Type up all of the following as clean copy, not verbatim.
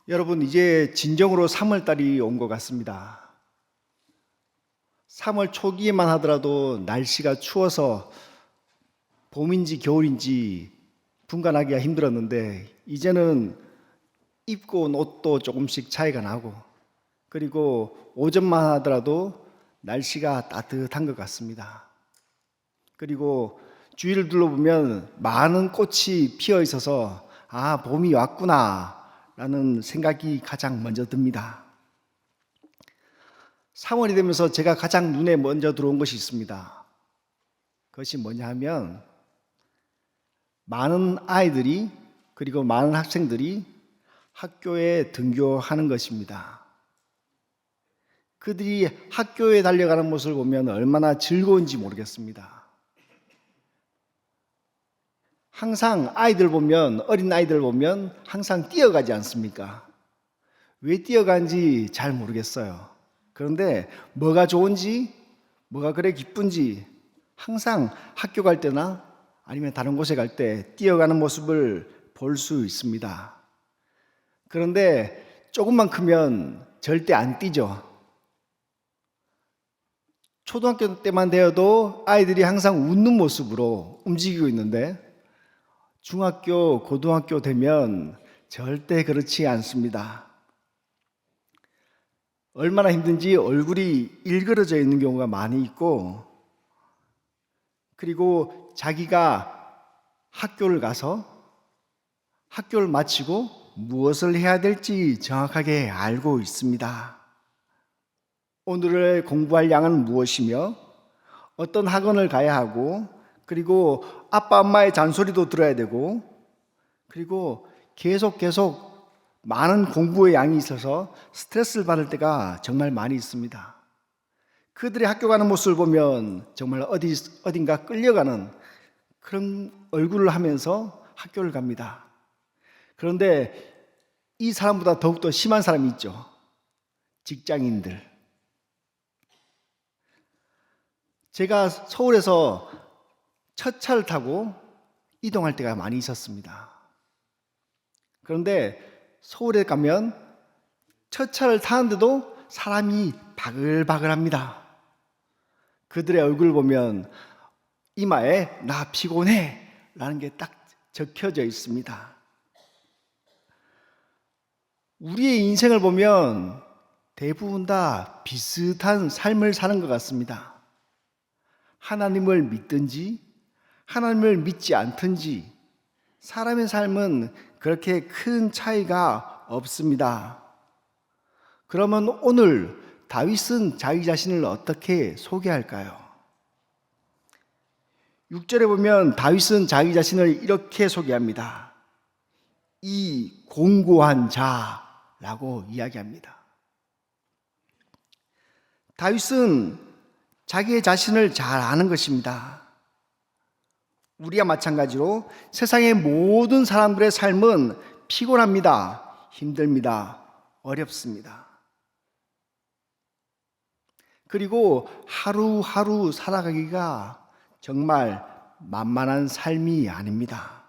여러분, 이제 진정으로 3월달이 온 것 같습니다. 3월 초기에만 하더라도 날씨가 추워서 봄인지 겨울인지 분간하기가 힘들었는데, 이제는 입고 온 옷도 조금씩 차이가 나고, 그리고 오전만 하더라도 날씨가 따뜻한 것 같습니다. 그리고 주위를 둘러보면 많은 꽃이 피어 있어서 봄이 왔구나 라는 생각이 가장 먼저 듭니다. 3월이 되면서 제가 가장 눈에 먼저 들어온 것이 있습니다. 그것이 뭐냐 하면, 많은 아이들이, 그리고 많은 학생들이 학교에 등교하는 것입니다. 그들이 학교에 달려가는 모습을 보면 얼마나 즐거운지 모르겠습니다. 항상 어린 아이들 보면 항상 뛰어가지 않습니까? 왜 뛰어가는지 잘 모르겠어요. 그런데 뭐가 좋은지, 뭐가 그래 기쁜지 항상 학교 갈 때나 아니면 다른 곳에 갈 때 뛰어가는 모습을 볼 수 있습니다. 그런데 조금만 크면 절대 안 뛰죠. 초등학교 때만 되어도 아이들이 항상 웃는 모습으로 움직이고 있는데, 중학교, 고등학교 되면 절대 그렇지 않습니다. 얼마나 힘든지 얼굴이 일그러져 있는 경우가 많이 있고, 그리고 자기가 학교를 가서 학교를 마치고 무엇을 해야 될지 정확하게 알고 있습니다. 오늘의 공부할 양은 무엇이며 어떤 학원을 가야 하고, 그리고 아빠 엄마의 잔소리도 들어야 되고, 그리고 계속 많은 공부의 양이 있어서 스트레스를 받을 때가 정말 많이 있습니다. 그들이 학교 가는 모습을 보면 정말 어딘가 끌려가는 그런 얼굴을 하면서 학교를 갑니다. 그런데 이 사람보다 더욱더 심한 사람이 있죠. 직장인들. 제가 서울에서 첫 차를 타고 이동할 때가 많이 있었습니다. 그런데 서울에 가면 첫 차를 타는데도 사람이 바글바글합니다. 그들의 얼굴을 보면 이마에 "나 피곤해" 라는 게 딱 적혀져 있습니다. 우리의 인생을 보면 대부분 다 비슷한 삶을 사는 것 같습니다. 하나님을 믿든지 하나님을 믿지 않든지 사람의 삶은 그렇게 큰 차이가 없습니다. 그러면 오늘 다윗은 자기 자신을 어떻게 소개할까요? 6절에 보면 다윗은 자기 자신을 이렇게 소개합니다. 이 공고한 자라고 이야기합니다. 다윗은 자기의 자신을 잘 아는 것입니다. 우리와 마찬가지로 세상의 모든 사람들의 삶은 피곤합니다. 힘듭니다. 어렵습니다. 그리고 하루하루 살아가기가 정말 만만한 삶이 아닙니다.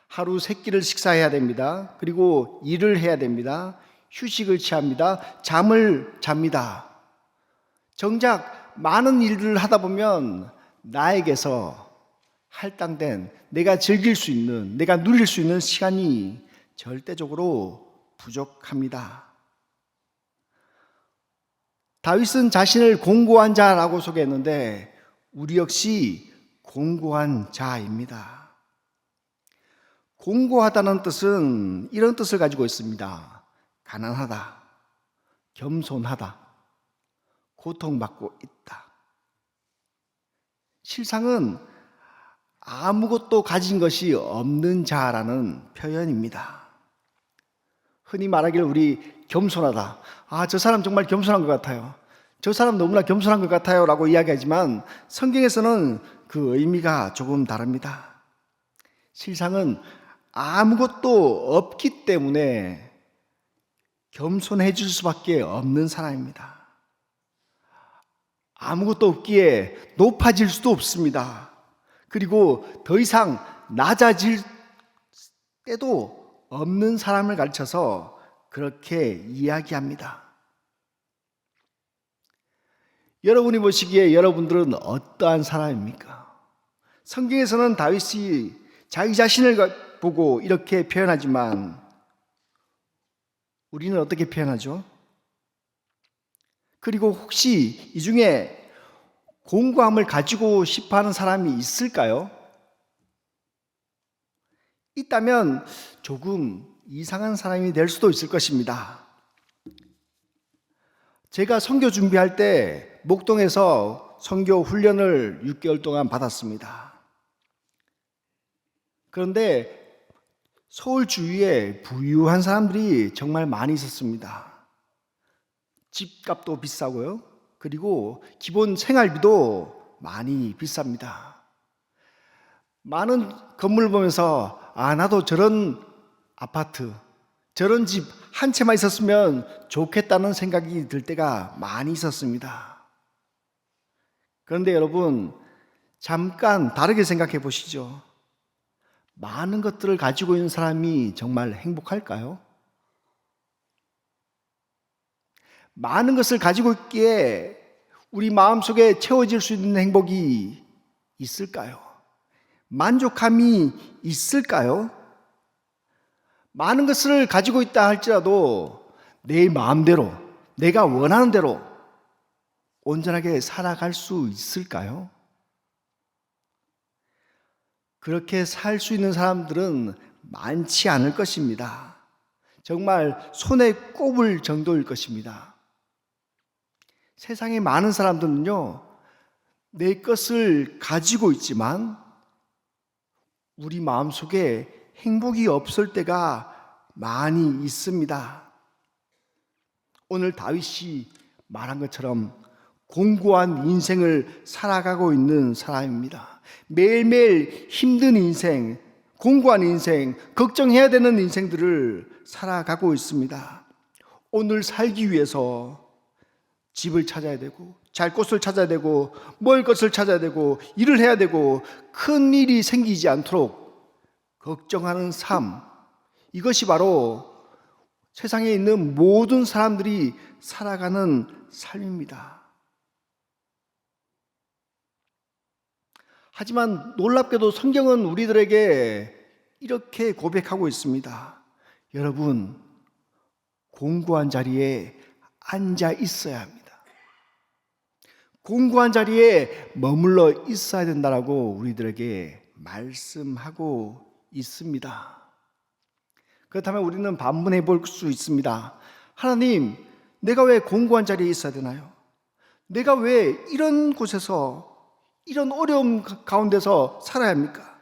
하루 3끼를 식사해야 됩니다. 그리고 일을 해야 됩니다. 휴식을 취합니다. 잠을 잡니다. 정작 많은 일들을 하다 보면 나에게서 할당된, 내가 즐길 수 있는, 내가 누릴 수 있는 시간이 절대적으로 부족합니다. 다윗은 자신을 공고한 자라고 소개했는데 우리 역시 공고한 자입니다. 공고하다는 뜻은 이런 뜻을 가지고 있습니다. 가난하다, 겸손하다, 고통받고 있다. 실상은 아무것도 가진 것이 없는 자라는 표현입니다. 흔히 말하기를 우리 겸손하다. 저 사람 정말 겸손한 것 같아요. 저 사람 너무나 겸손한 것 같아요 라고 이야기하지만 성경에서는 그 의미가 조금 다릅니다. 실상은 아무것도 없기 때문에 겸손해질 수밖에 없는 사람입니다. 아무것도 없기에 높아질 수도 없습니다. 그리고 더 이상 낮아질 때도 없는 사람을 가르쳐서 그렇게 이야기합니다. 여러분이 보시기에 여러분들은 어떠한 사람입니까? 성경에서는 다윗이 자기 자신을 보고 이렇게 표현하지만 우리는 어떻게 표현하죠? 그리고 혹시 이 중에 공고함을 가지고 싶어 하는 사람이 있을까요? 있다면 조금 이상한 사람이 될 수도 있을 것입니다. 제가 선교 준비할 때 목동에서 선교 훈련을 6개월 동안 받았습니다. 그런데 서울 주위에 부유한 사람들이 정말 많이 있었습니다. 집값도 비싸고요. 그리고 기본 생활비도 많이 비쌉니다. 많은 건물을 보면서 나도 저런 아파트, 저런 집 한 채만 있었으면 좋겠다는 생각이 들 때가 많이 있었습니다. 그런데 여러분, 잠깐 다르게 생각해 보시죠. 많은 것들을 가지고 있는 사람이 정말 행복할까요? 많은 것을 가지고 있기에 우리 마음속에 채워질 수 있는 행복이 있을까요? 만족함이 있을까요? 많은 것을 가지고 있다 할지라도 내 마음대로, 내가 원하는 대로 온전하게 살아갈 수 있을까요? 그렇게 살 수 있는 사람들은 많지 않을 것입니다. 정말 손에 꼽을 정도일 것입니다. 세상에 많은 사람들은요, 내 것을 가지고 있지만 우리 마음속에 행복이 없을 때가 많이 있습니다. 오늘 다윗이 말한 것처럼 공고한 인생을 살아가고 있는 사람입니다. 매일매일 힘든 인생, 공고한 인생, 걱정해야 되는 인생들을 살아가고 있습니다. 오늘 살기 위해서 집을 찾아야 되고, 잘 곳을 찾아야 되고, 먹을 것을 찾아야 되고, 일을 해야 되고, 큰 일이 생기지 않도록 걱정하는 삶, 이것이 바로 세상에 있는 모든 사람들이 살아가는 삶입니다. 하지만 놀랍게도 성경은 우리들에게 이렇게 고백하고 있습니다. 여러분, 공고한 자리에 앉아 있어야 합니다. 공고한 자리에 머물러 있어야 된다고 우리들에게 말씀하고 있습니다. 그렇다면 우리는 반문해 볼 수 있습니다. 하나님, 내가 왜 공고한 자리에 있어야 되나요? 내가 왜 이런 곳에서, 이런 어려움 가운데서 살아야 합니까?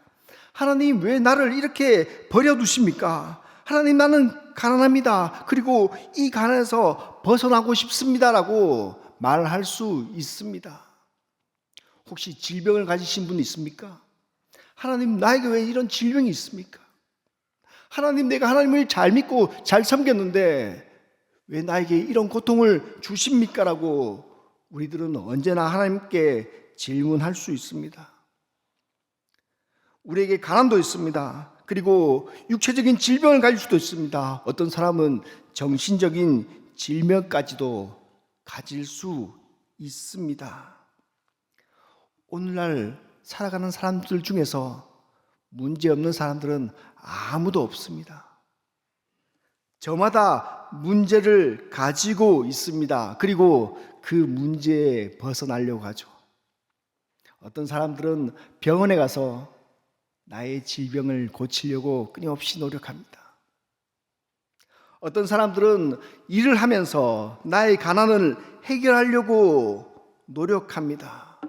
하나님, 왜 나를 이렇게 버려두십니까? 하나님, 나는 가난합니다. 그리고 이 가난에서 벗어나고 싶습니다라고 말할 수 있습니다. 혹시 질병을 가지신 분 있습니까? 하나님, 나에게 왜 이런 질병이 있습니까? 하나님, 내가 하나님을 잘 믿고 잘 섬겼는데 왜 나에게 이런 고통을 주십니까? 라고 우리들은 언제나 하나님께 질문할 수 있습니다. 우리에게 가난도 있습니다. 그리고 육체적인 질병을 가질 수도 있습니다. 어떤 사람은 정신적인 질병까지도 가질 수 있습니다. 오늘날 살아가는 사람들 중에서 문제없는 사람들은 아무도 없습니다. 저마다 문제를 가지고 있습니다. 그리고 그 문제에 벗어나려고 하죠. 어떤 사람들은 병원에 가서 나의 질병을 고치려고 끊임없이 노력합니다. 어떤 사람들은 일을 하면서 나의 가난을 해결하려고 노력합니다.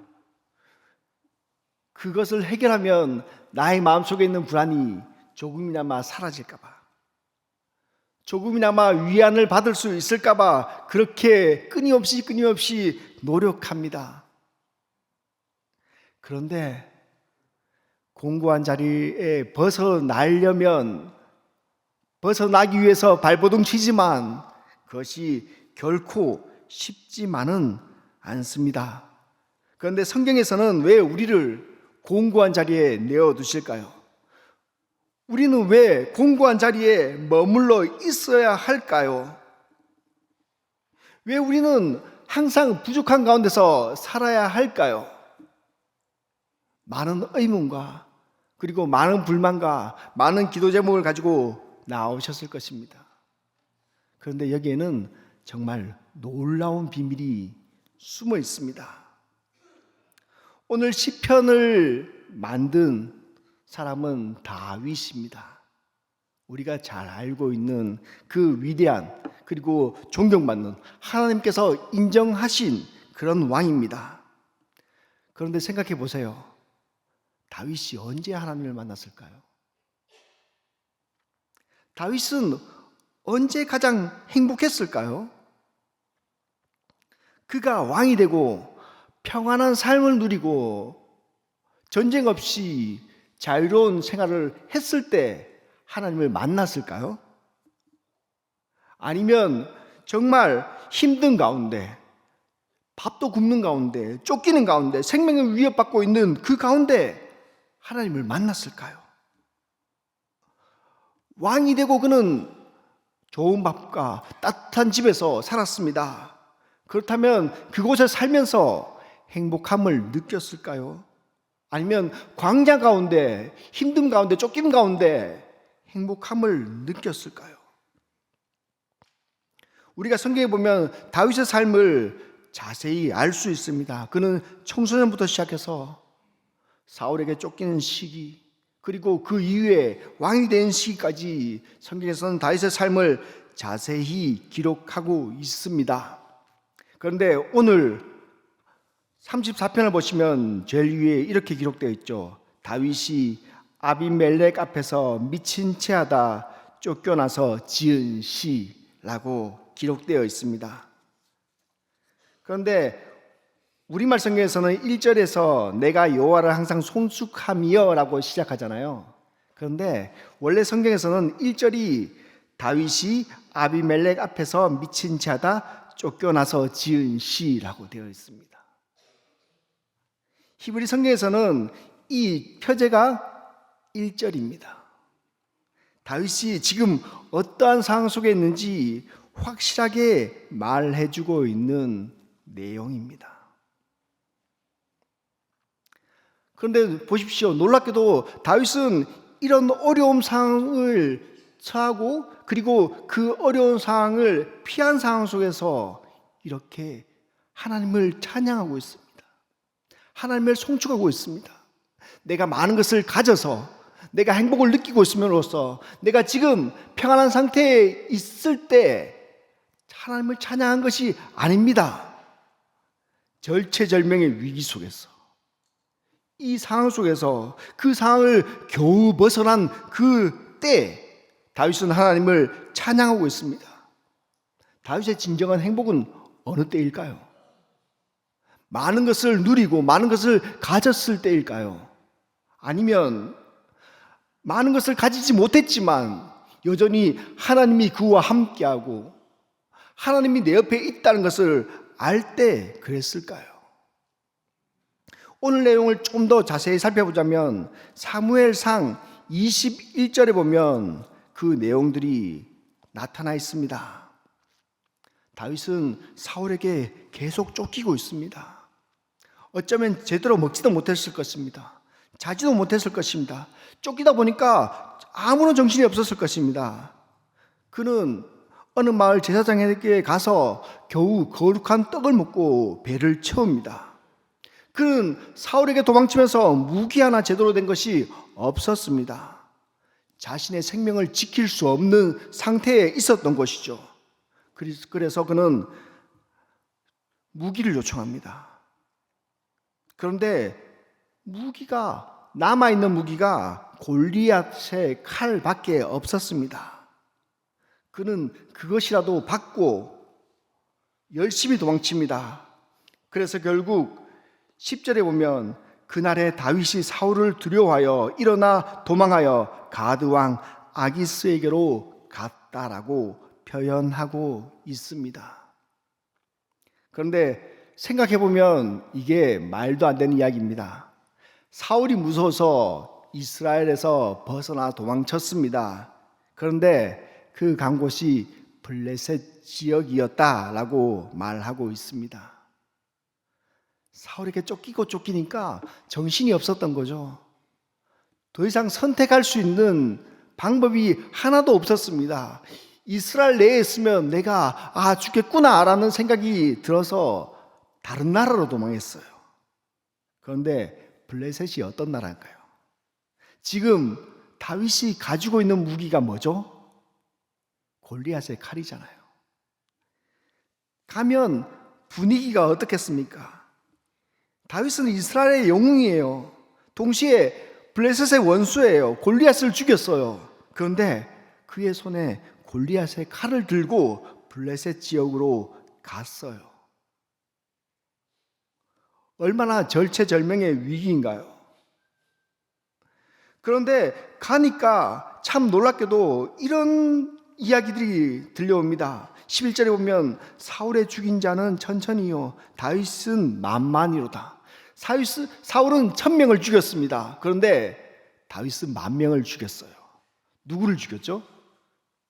그것을 해결하면 나의 마음속에 있는 불안이 조금이나마 사라질까봐, 조금이나마 위안을 받을 수 있을까봐 그렇게 끊임없이 노력합니다. 그런데 공고한 자리에 벗어나기 위해서 발버둥 치지만 그것이 결코 쉽지만은 않습니다. 그런데 성경에서는 왜 우리를 공고한 자리에 내어두실까요? 우리는 왜 공고한 자리에 머물러 있어야 할까요? 왜 우리는 항상 부족한 가운데서 살아야 할까요? 많은 의문과 그리고 많은 불만과 많은 기도 제목을 가지고 나오셨을 것입니다. 그런데 여기에는 정말 놀라운 비밀이 숨어 있습니다. 오늘 시편을 만든 사람은 다윗입니다. 우리가 잘 알고 있는 그 위대한 그리고 존경받는 하나님께서 인정하신 그런 왕입니다. 그런데 생각해 보세요. 다윗이 언제 하나님을 만났을까요? 다윗은 언제 가장 행복했을까요? 그가 왕이 되고 평안한 삶을 누리고 전쟁 없이 자유로운 생활을 했을 때 하나님을 만났을까요? 아니면 정말 힘든 가운데, 밥도 굶는 가운데, 쫓기는 가운데, 생명을 위협받고 있는 그 가운데 하나님을 만났을까요? 왕이 되고 그는 좋은 밥과 따뜻한 집에서 살았습니다. 그렇다면 그곳에 살면서 행복함을 느꼈을까요? 아니면 광야 가운데, 힘듦 가운데, 쫓김 가운데 행복함을 느꼈을까요? 우리가 성경에 보면 다윗의 삶을 자세히 알 수 있습니다. 그는 청소년부터 시작해서 사울에게 쫓기는 시기, 그리고 그 이후에 왕이 된 시기까지 성경에서는 다윗의 삶을 자세히 기록하고 있습니다. 그런데 오늘 34편을 보시면 제일 위에 이렇게 기록되어 있죠. 다윗이 아비멜렉 앞에서 미친 채하다 쫓겨나서 지은 시라고 기록되어 있습니다. 그런데 우리말 성경에서는 1절에서 내가 여호와를 항상 송축하며 라고 시작하잖아요. 그런데 원래 성경에서는 1절이 다윗이 아비멜렉 앞에서 미친 채하다 쫓겨나서 지은 시라고 되어 있습니다. 히브리 성경에서는 이 표제가 1절입니다. 다윗이 지금 어떠한 상황 속에 있는지 확실하게 말해주고 있는 내용입니다. 그런데 보십시오. 놀랍게도 다윗은 이런 어려운 상황을 처하고 그리고 그 어려운 상황을 피한 상황 속에서 이렇게 하나님을 찬양하고 있습니다. 하나님을 송축하고 있습니다. 내가 많은 것을 가져서 내가 행복을 느끼고 있음으로써 내가 지금 평안한 상태에 있을 때 하나님을 찬양한 것이 아닙니다. 절체절명의 위기 속에서 이 상황 속에서 그 상황을 겨우 벗어난 그 때 다윗은 하나님을 찬양하고 있습니다. 다윗의 진정한 행복은 어느 때일까요? 많은 것을 누리고 많은 것을 가졌을 때일까요? 아니면 많은 것을 가지지 못했지만 여전히 하나님이 그와 함께하고 하나님이 내 옆에 있다는 것을 알 때 그랬을까요? 오늘 내용을 좀 더 자세히 살펴보자면 사무엘상 21절에 보면 그 내용들이 나타나 있습니다. 다윗은 사울에게 계속 쫓기고 있습니다. 어쩌면 제대로 먹지도 못했을 것입니다. 자지도 못했을 것입니다. 쫓기다 보니까 아무런 정신이 없었을 것입니다. 그는 어느 마을 제사장에게 가서 겨우 거룩한 떡을 먹고 배를 채웁니다. 그는 사울에게 도망치면서 무기 하나 제대로 된 것이 없었습니다. 자신의 생명을 지킬 수 없는 상태에 있었던 것이죠. 그래서 그는 무기를 요청합니다. 그런데 남아있는 무기가 골리앗의 칼밖에 없었습니다. 그는 그것이라도 받고 열심히 도망칩니다. 그래서 결국 10절에 보면 그날에 다윗이 사울을 두려워하여 일어나 도망하여 가드왕 아기스에게로 갔다라고 표현하고 있습니다. 그런데 생각해 보면 이게 말도 안 되는 이야기입니다. 사울이 무서워서 이스라엘에서 벗어나 도망쳤습니다. 그런데 그 간 곳이 블레셋 지역이었다라고 말하고 있습니다. 사울에게 쫓기니까 정신이 없었던 거죠. 더 이상 선택할 수 있는 방법이 하나도 없었습니다. 이스라엘 내에 있으면 내가 죽겠구나라는 생각이 들어서 다른 나라로 도망했어요. 그런데 블레셋이 어떤 나라일까요? 지금 다윗이 가지고 있는 무기가 뭐죠? 골리앗의 칼이잖아요. 가면 분위기가 어떻겠습니까? 다윗은 이스라엘의 영웅이에요. 동시에 블레셋의 원수예요. 골리앗을 죽였어요. 그런데 그의 손에 골리앗의 칼을 들고 블레셋 지역으로 갔어요. 얼마나 절체절명의 위기인가요? 그런데 가니까 참 놀랍게도 이런 이야기들이 들려옵니다. 11절에 보면 사울의 죽인 자는 천천히요 다윗은 만만이로다. 사울은 1000명을 죽였습니다. 그런데 다윗은 10,000명을 죽였어요. 누구를 죽였죠?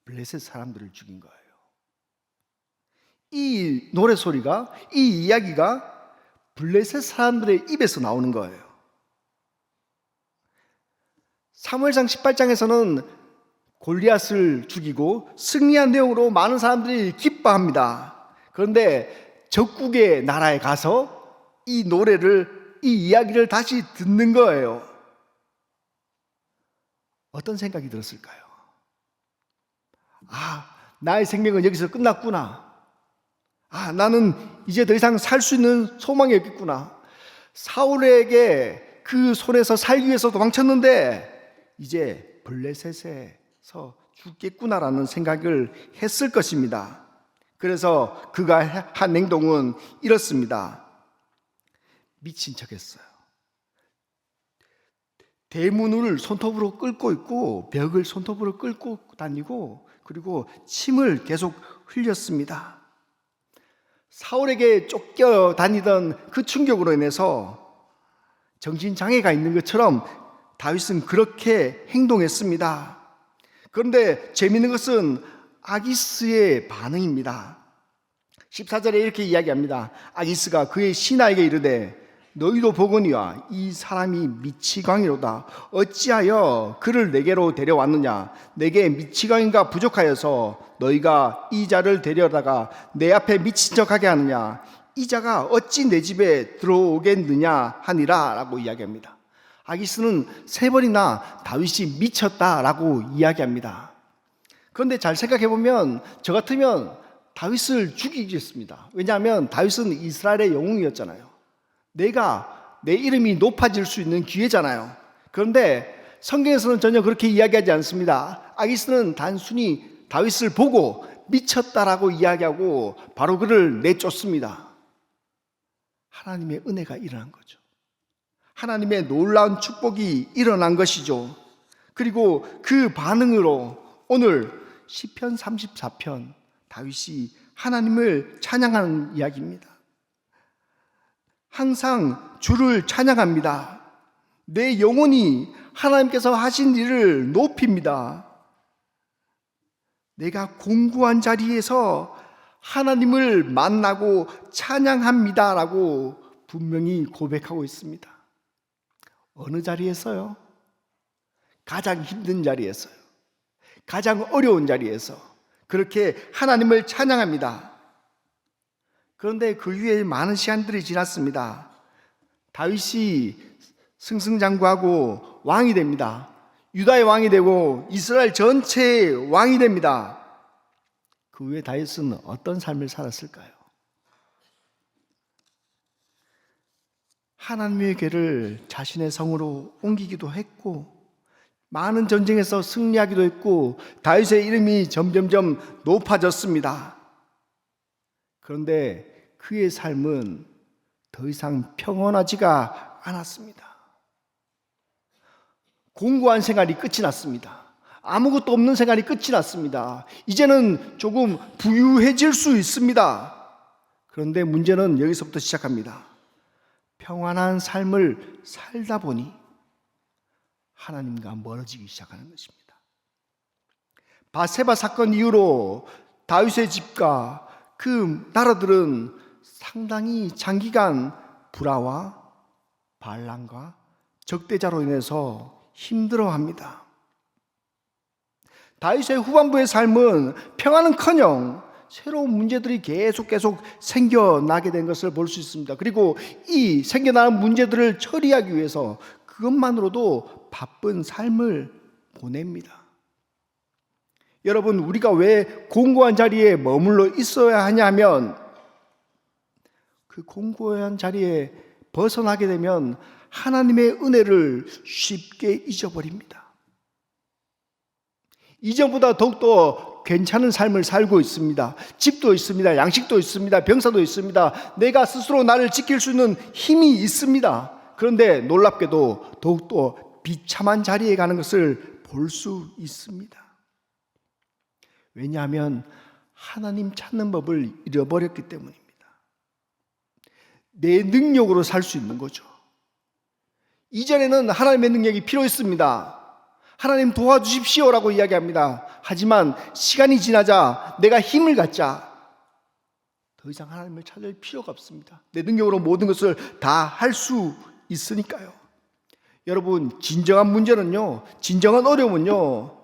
블레셋 사람들을 죽인 거예요. 이 노래소리가, 이 이야기가 블레셋 사람들의 입에서 나오는 거예요. 사무엘상 18장에서는 골리앗을 죽이고 승리한 내용으로 많은 사람들이 기뻐합니다. 그런데 적국의 나라에 가서 이 노래를, 이 이야기를 다시 듣는 거예요. 어떤 생각이 들었을까요? 나의 생명은 여기서 끝났구나. 나는 이제 더 이상 살 수 있는 소망이 없겠구나. 사울에게 그 손에서 살기 위해서 도망쳤는데 이제 블레셋에서 죽겠구나라는 생각을 했을 것입니다. 그래서 그가 한 행동은 이렇습니다. 미친 척했어요. 대문을 손톱으로 끌고 있고 벽을 손톱으로 끌고 다니고 그리고 침을 계속 흘렸습니다. 사울에게 쫓겨 다니던 그 충격으로 인해서 정신장애가 있는 것처럼 다윗은 그렇게 행동했습니다. 그런데 재미있는 것은 아기스의 반응입니다. 14절에 이렇게 이야기합니다. 아기스가 그의 신하에게 이르되 너희도 보거니와 이 사람이 미치광이로다. 어찌하여 그를 내게로 데려왔느냐? 내게 미치광이가 부족하여서 너희가 이 자를 데려다가 내 앞에 미친 척하게 하느냐? 이 자가 어찌 내 집에 들어오겠느냐 하니라 라고 이야기합니다. 아기스는 3번이나 다윗이 미쳤다라고 이야기합니다. 그런데 잘 생각해보면 저 같으면 다윗을 죽이겠습니다. 왜냐하면 다윗은 이스라엘의 영웅이었잖아요. 내가 내 이름이 높아질 수 있는 기회잖아요. 그런데 성경에서는 전혀 그렇게 이야기하지 않습니다. 아기스는 단순히 다윗을 보고 미쳤다라고 이야기하고 바로 그를 내쫓습니다. 하나님의 은혜가 일어난 거죠. 하나님의 놀라운 축복이 일어난 것이죠. 그리고 그 반응으로 오늘 시편 34편 다윗이 하나님을 찬양하는 이야기입니다. 항상 주를 찬양합니다. 내 영혼이 하나님께서 하신 일을 높입니다. 내가 공고한 자리에서 하나님을 만나고 찬양합니다 라고 분명히 고백하고 있습니다. 어느 자리에서요? 가장 힘든 자리에서요. 가장 어려운 자리에서 그렇게 하나님을 찬양합니다. 그런데 그 후에 많은 시간들이 지났습니다. 다윗이 승승장구하고 왕이 됩니다. 유다의 왕이 되고 이스라엘 전체의 왕이 됩니다. 그 후에 다윗은 어떤 삶을 살았을까요? 하나님의 궤를 자신의 성으로 옮기기도 했고 많은 전쟁에서 승리하기도 했고 다윗의 이름이 점점점 높아졌습니다. 그런데 그의 삶은 더 이상 평온하지가 않았습니다. 공고한 생활이 끝이 났습니다. 아무것도 없는 생활이 끝이 났습니다. 이제는 조금 부유해질 수 있습니다. 그런데 문제는 여기서부터 시작합니다. 평안한 삶을 살다 보니 하나님과 멀어지기 시작하는 것입니다. 바세바 사건 이후로 다윗의 집과 그 나라들은 상당히 장기간 불화와 반란과 적대자로 인해서 힘들어합니다. 다윗의 후반부의 삶은 평안은커녕 새로운 문제들이 계속 생겨나게 된 것을 볼 수 있습니다. 그리고 이 생겨나는 문제들을 처리하기 위해서 그것만으로도 바쁜 삶을 보냅니다. 여러분, 우리가 왜 공고한 자리에 머물러 있어야 하냐면 그 공고한 자리에 벗어나게 되면 하나님의 은혜를 쉽게 잊어버립니다. 이전보다 더욱더 괜찮은 삶을 살고 있습니다. 집도 있습니다. 양식도 있습니다. 병사도 있습니다. 내가 스스로 나를 지킬 수 있는 힘이 있습니다. 그런데 놀랍게도 더욱더 비참한 자리에 가는 것을 볼 수 있습니다. 왜냐하면 하나님 찾는 법을 잃어버렸기 때문입니다. 내 능력으로 살 수 있는 거죠. 이전에는 하나님의 능력이 필요했습니다. 하나님 도와주십시오라고 이야기합니다. 하지만 시간이 지나자 내가 힘을 갖자 더 이상 하나님을 찾을 필요가 없습니다. 내 능력으로 모든 것을 다 할 수 있으니까요. 여러분, 진정한 문제는요, 진정한 어려움은요,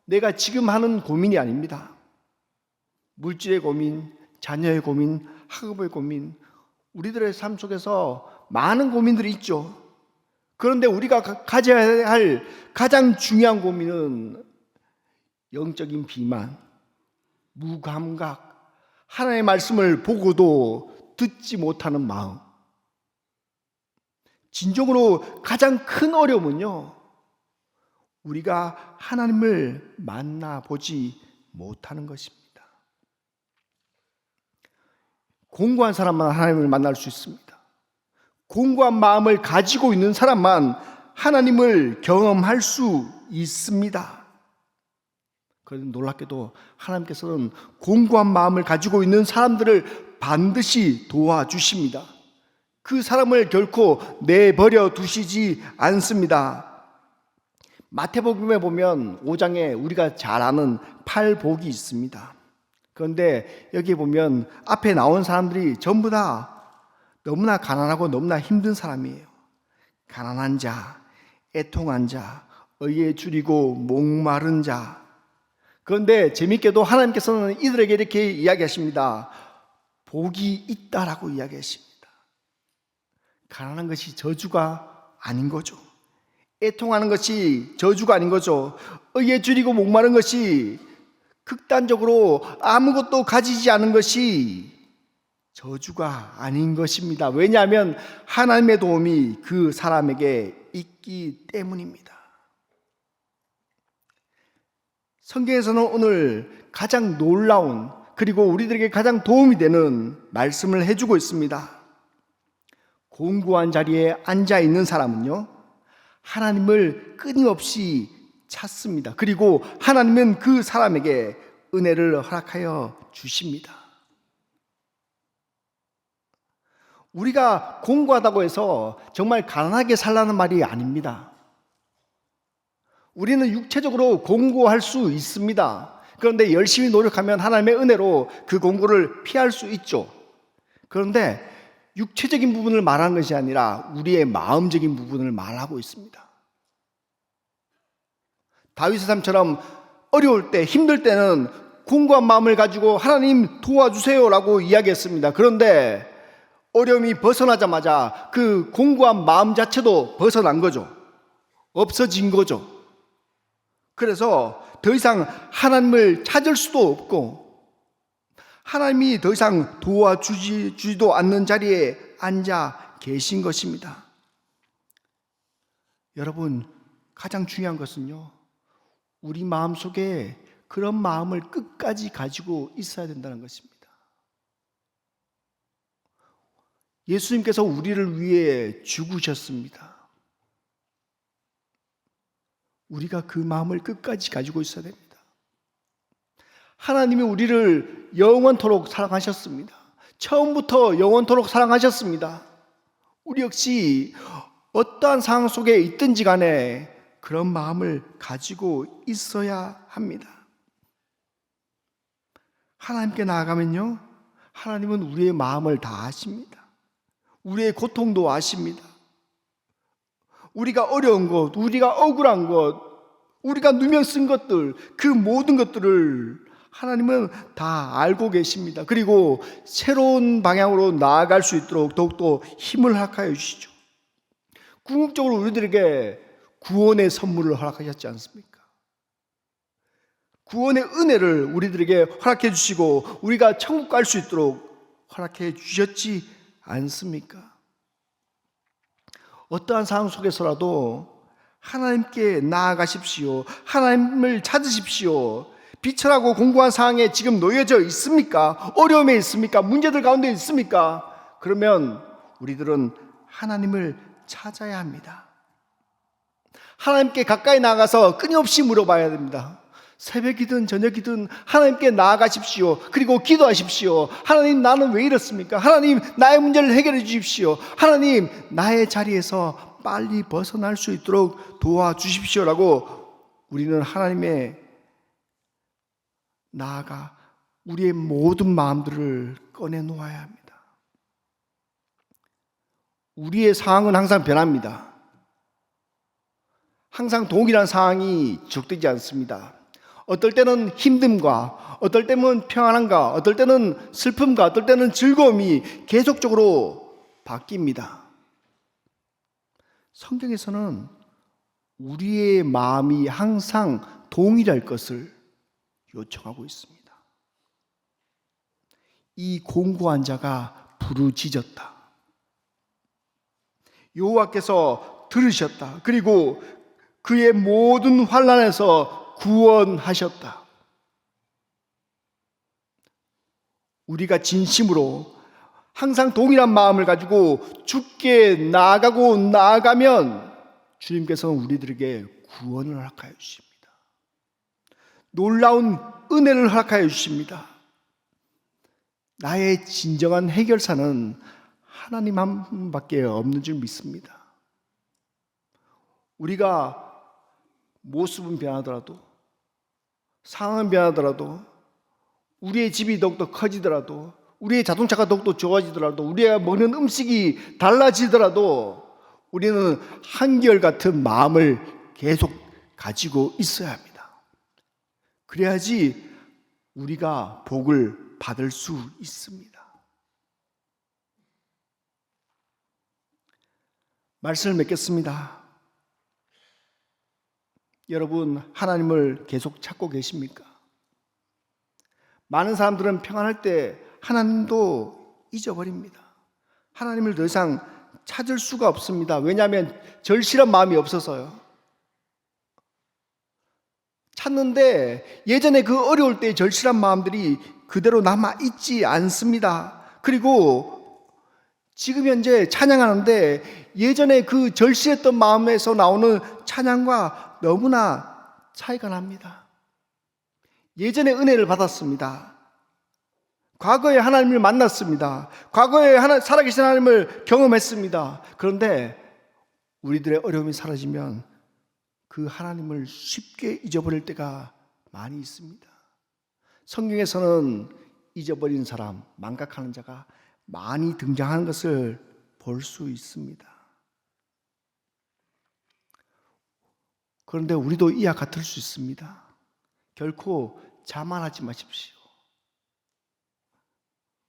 내가 지금 하는 고민이 아닙니다. 물질의 고민, 자녀의 고민, 학업의 고민, 우리들의 삶 속에서 많은 고민들이 있죠. 그런데 우리가 가져야 할 가장 중요한 고민은 영적인 비만, 무감각, 하나님의 말씀을 보고도 듣지 못하는 마음. 진정으로 가장 큰 어려움은요, 우리가 하나님을 만나보지 못하는 것입니다. 공고한 사람만 하나님을 만날 수 있습니다. 공고한 마음을 가지고 있는 사람만 하나님을 경험할 수 있습니다. 그런데 놀랍게도 하나님께서는 공고한 마음을 가지고 있는 사람들을 반드시 도와주십니다. 그 사람을 결코 내버려 두시지 않습니다. 마태복음에 보면 5장에 우리가 잘 아는 팔복이 있습니다. 그런데 여기 보면 앞에 나온 사람들이 전부 다 너무나 가난하고 너무나 힘든 사람이에요. 가난한 자, 애통한 자, 의에 줄이고 목마른 자. 그런데 재밌게도 하나님께서는 이들에게 이렇게 이야기하십니다. 복이 있다라고 이야기하십니다. 가난한 것이 저주가 아닌 거죠. 애통하는 것이 저주가 아닌 거죠. 의에 줄이고 목마른 것이 극단적으로 아무것도 가지지 않은 것이 저주가 아닌 것입니다. 왜냐하면 하나님의 도움이 그 사람에게 있기 때문입니다. 성경에서는 오늘 가장 놀라운 그리고 우리들에게 가장 도움이 되는 말씀을 해주고 있습니다. 공고한 자리에 앉아 있는 사람은요, 하나님을 끊임없이 찾습니다. 그리고 하나님은 그 사람에게 은혜를 허락하여 주십니다. 우리가 공고하다고 해서 정말 가난하게 살라는 말이 아닙니다. 우리는 육체적으로 공고할 수 있습니다. 그런데 열심히 노력하면 하나님의 은혜로 그 공고를 피할 수 있죠. 그런데 육체적인 부분을 말하는 것이 아니라 우리의 마음적인 부분을 말하고 있습니다. 다윗의 삶처럼 어려울 때, 힘들 때는 공고한 마음을 가지고 하나님 도와주세요라고 이야기했습니다. 그런데 어려움이 벗어나자마자 그 공고한 마음 자체도 벗어난 거죠. 없어진 거죠. 그래서 더 이상 하나님을 찾을 수도 없고 하나님이 더 이상 도와주지도 않는 자리에 앉아 계신 것입니다. 여러분, 가장 중요한 것은요, 우리 마음속에 그런 마음을 끝까지 가지고 있어야 된다는 것입니다. 예수님께서 우리를 위해 죽으셨습니다. 우리가 그 마음을 끝까지 가지고 있어야 됩니다. 하나님이 우리를 영원토록 사랑하셨습니다. 처음부터 영원토록 사랑하셨습니다. 우리 역시 어떠한 상황 속에 있든지 간에 그런 마음을 가지고 있어야 합니다. 하나님께 나아가면요, 하나님은 우리의 마음을 다 아십니다. 우리의 고통도 아십니다. 우리가 어려운 것, 우리가 억울한 것, 우리가 누명 쓴 것들, 그 모든 것들을 하나님은 다 알고 계십니다. 그리고 새로운 방향으로 나아갈 수 있도록 더욱더 힘을 허락하여 주시죠. 궁극적으로 우리들에게 구원의 선물을 허락하셨지 않습니까? 구원의 은혜를 우리들에게 허락해 주시고 우리가 천국 갈 수 있도록 허락해 주셨지 않습니까? 어떠한 상황 속에서라도 하나님께 나아가십시오. 하나님을 찾으십시오. 비천하고 공고한 상황에 지금 놓여져 있습니까? 어려움에 있습니까? 문제들 가운데 있습니까? 그러면 우리들은 하나님을 찾아야 합니다. 하나님께 가까이 나가서 끊임없이 물어봐야 됩니다. 새벽이든 저녁이든 하나님께 나아가십시오. 그리고 기도하십시오. 하나님, 나는 왜 이렇습니까? 하나님, 나의 문제를 해결해 주십시오. 하나님, 나의 자리에서 빨리 벗어날 수 있도록 도와주십시오라고 우리는 하나님의 나아가 우리의 모든 마음들을 꺼내 놓아야 합니다. 우리의 상황은 항상 변합니다. 항상 동일한 상황이 지속되지 않습니다. 어떨 때는 힘듦과 어떨 때는 평안함과 어떨 때는 슬픔과 어떨 때는 즐거움이 계속적으로 바뀝니다. 성경에서는 우리의 마음이 항상 동일할 것을 요청하고 있습니다. 이 공고한 자가 부르짖었다. 여호와께서 들으셨다. 그리고 그의 모든 환난에서 구원하셨다. 우리가 진심으로 항상 동일한 마음을 가지고 주께 나아가고 나아가면 주님께서는 우리들에게 구원을 허락하여 주십니다. 놀라운 은혜를 허락하여 주십니다. 나의 진정한 해결사는 하나님 한 분밖에 없는 줄 믿습니다. 우리가 모습은 변하더라도, 상황은 변하더라도, 우리의 집이 더욱더 커지더라도, 우리의 자동차가 더욱더 좋아지더라도, 우리가 먹는 음식이 달라지더라도 우리는 한결같은 마음을 계속 가지고 있어야 합니다. 그래야지 우리가 복을 받을 수 있습니다. 말씀을 맺겠습니다. 여러분, 하나님을 계속 찾고 계십니까? 많은 사람들은 평안할 때 하나님도 잊어버립니다. 하나님을 더 이상 찾을 수가 없습니다. 왜냐하면 절실한 마음이 없어서요. 찾는데 예전에 그 어려울 때의 절실한 마음들이 그대로 남아있지 않습니다. 그리고 지금 현재 찬양하는데 예전에 그 절실했던 마음에서 나오는 찬양과 너무나 차이가 납니다. 예전에 은혜를 받았습니다. 과거에 하나님을 만났습니다. 과거에 살아계신 하나님을 경험했습니다. 그런데 우리들의 어려움이 사라지면 그 하나님을 쉽게 잊어버릴 때가 많이 있습니다. 성경에서는 잊어버린 사람, 망각하는 자가 많이 등장하는 것을 볼 수 있습니다. 그런데 우리도 이와 같을 수 있습니다. 결코 자만하지 마십시오.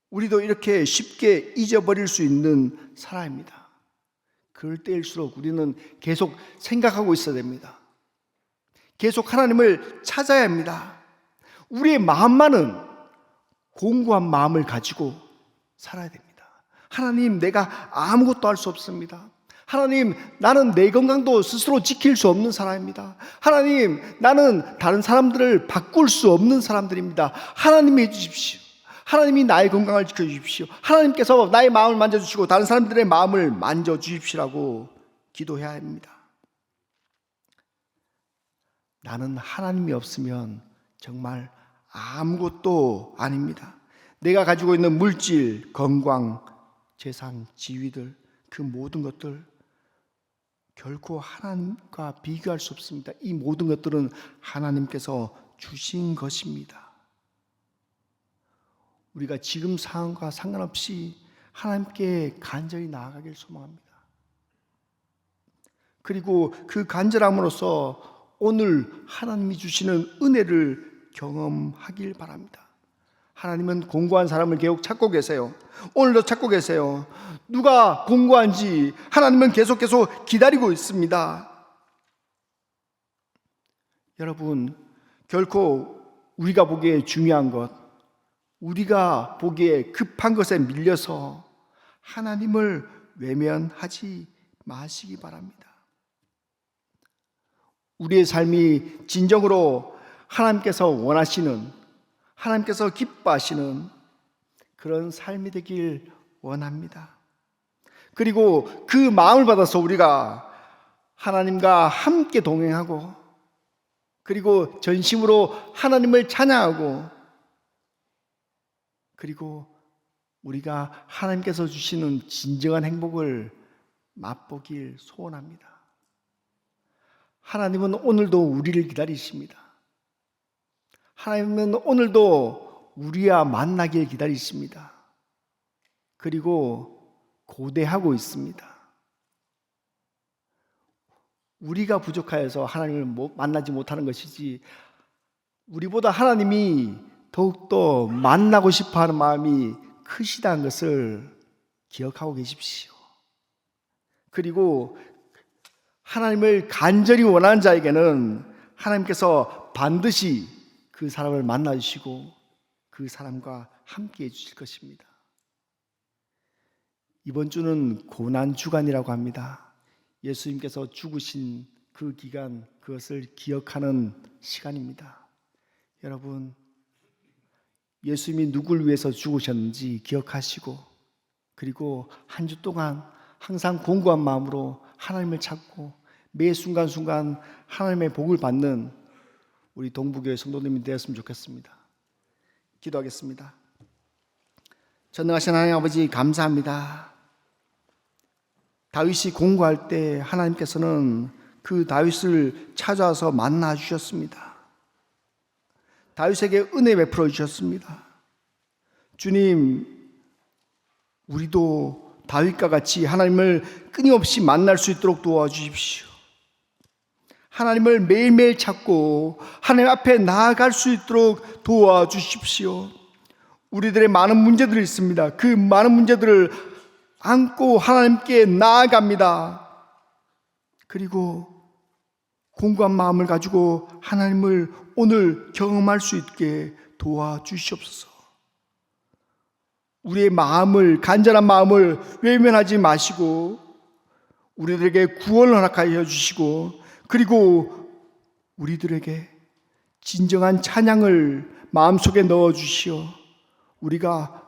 우리도 이렇게 쉽게 잊어버릴 수 있는 사람입니다. 그럴 때일수록 우리는 계속 생각하고 있어야 됩니다. 계속 하나님을 찾아야 합니다. 우리의 마음만은 공고한 마음을 가지고 살아야 됩니다. 하나님, 내가 아무것도 할 수 없습니다. 하나님, 나는 내 건강도 스스로 지킬 수 없는 사람입니다. 하나님, 나는 다른 사람들을 바꿀 수 없는 사람들입니다. 하나님이 해주십시오. 하나님이 나의 건강을 지켜주십시오. 하나님께서 나의 마음을 만져주시고 다른 사람들의 마음을 만져주십시오라고 기도해야 합니다. 나는 하나님이 없으면 정말 아무것도 아닙니다. 내가 가지고 있는 물질, 건강, 재산, 지위들, 그 모든 것들 결코 하나님과 비교할 수 없습니다. 이 모든 것들은 하나님께서 주신 것입니다. 우리가 지금 상황과 상관없이 하나님께 간절히 나아가길 소망합니다. 그리고 그 간절함으로써 오늘 하나님이 주시는 은혜를 경험하길 바랍니다. 하나님은 공고한 사람을 계속 찾고 계세요. 오늘도 찾고 계세요. 누가 공고한지 하나님은 계속 기다리고 있습니다. 여러분, 결코 우리가 보기에 중요한 것, 우리가 보기에 급한 것에 밀려서 하나님을 외면하지 마시기 바랍니다. 우리의 삶이 진정으로 하나님께서 원하시는, 하나님께서 기뻐하시는 그런 삶이 되길 원합니다. 그리고 그 마음을 받아서 우리가 하나님과 함께 동행하고, 그리고 전심으로 하나님을 찬양하고, 그리고 우리가 하나님께서 주시는 진정한 행복을 맛보길 소원합니다. 하나님은 오늘도 우리를 기다리십니다. 하나님은 오늘도 우리와 만나길 기다리십니다. 그리고 고대하고 있습니다. 우리가 부족하여서 하나님을 만나지 못하는 것이지, 우리보다 하나님이 더욱더 만나고 싶어하는 마음이 크시다는 것을 기억하고 계십시오. 그리고 하나님을 간절히 원하는 자에게는 하나님께서 반드시 그 사람을 만나주시고 그 사람과 함께 해주실 것입니다. 이번 주는 고난주간이라고 합니다. 예수님께서 죽으신 그 기간, 그것을 기억하는 시간입니다. 여러분, 예수님이 누구를 위해서 죽으셨는지 기억하시고, 그리고 한 주 동안 항상 공고한 마음으로 하나님을 찾고 매 순간순간 하나님의 복을 받는 우리 동부교회 성도님이 되었으면 좋겠습니다. 기도하겠습니다. 전능하신 하나님 아버지, 감사합니다. 다윗이 공고할 때 하나님께서는 그 다윗을 찾아와서 만나 주셨습니다. 다윗에게 은혜 베풀어 주셨습니다. 주님, 우리도 다윗과 같이 하나님을 끊임없이 만날 수 있도록 도와주십시오. 하나님을 매일매일 찾고 하나님 앞에 나아갈 수 있도록 도와주십시오. 우리들의 많은 문제들이 있습니다. 그 많은 문제들을 안고 하나님께 나아갑니다. 그리고 공고한 마음을 가지고 하나님을 오늘 경험할 수 있게 도와주시옵소서. 우리의 마음을, 간절한 마음을 외면하지 마시고 우리들에게 구원을 허락하여 주시고, 그리고 우리들에게 진정한 찬양을 마음속에 넣어주시어 우리가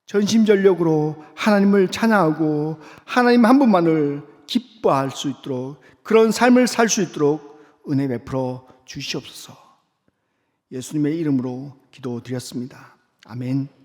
전심전력으로 하나님을 찬양하고 하나님 한 분만을 기뻐할 수 있도록, 그런 삶을 살 수 있도록 은혜 베풀어 주시옵소서. 예수님의 이름으로 기도드렸습니다. 아멘.